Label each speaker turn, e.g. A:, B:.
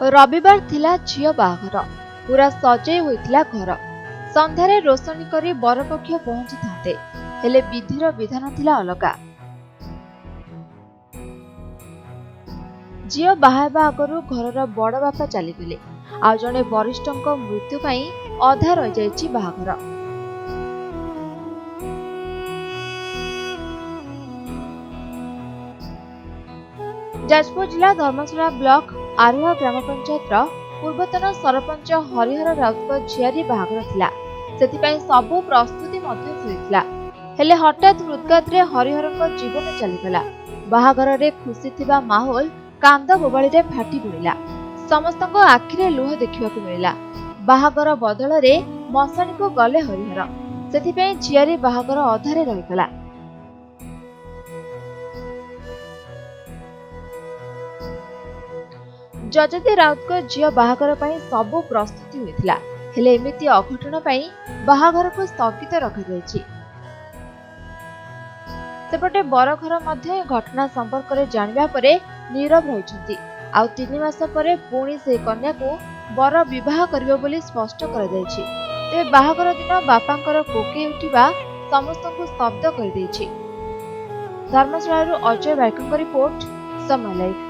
A: रविवार थिला झियो बाहाघर पूरा सजई होइथिला घर। संध्यारे रोशनी करी बरपक्ष पहुंची थांते, हेले विधिर विधान थिला अलगा। झियो बाहाबा आगरू घरर बड़ बापा चलीगले, आ जणे वरिष्ठଙ୍କ मृत्यु पाई अधा रहि जाइछि बाहाघर। जाजपुर जिला धर्मशाला ब्लॉक आरुहा ग्राम पंचायत पूर्वतन सरपंच हरिहर राउत झियारी बाहाघर थिला। सेथिपाई सबु प्रस्तुति मध्य सहितला, हेले हठात हृदघातरे हरिहरଙ୍କ जीवन चलीगला। बाहाघर रे खुशी थिबा माहौल कांद बोबाळी रे फाटी पड़िला। समस्तଙ୍କ आखिरे लुह देखिबाकू मिलिला। बाहाघर बदल रे मशाणी को गले हरिहर, सेथिपाई झियारी बाहाघर अधारे रहिगला। जजती राउत झियो बाहाघर पाई सबु प्रस्तुति होइथिला, हेले एमिति अघटन पाई बाहाघर को स्थगित रखाଯାଇଛି। सेपटे बरघर मध्य घटना संपर्क में जानिबा परे नीरव रहिछंती। आउ 3 मास परे पुणी से कन्या को बर विवाह करिबो बोली स्पष्ट कर दैछि। तेबे बाहाघर दिन बापांकर कोके उठिबा समस्तଙ୍କୁ स्तब्ध कर दैछि। धर्मशाला अजय बाइकଙ୍କ रिपोर्ट, समय लाइव।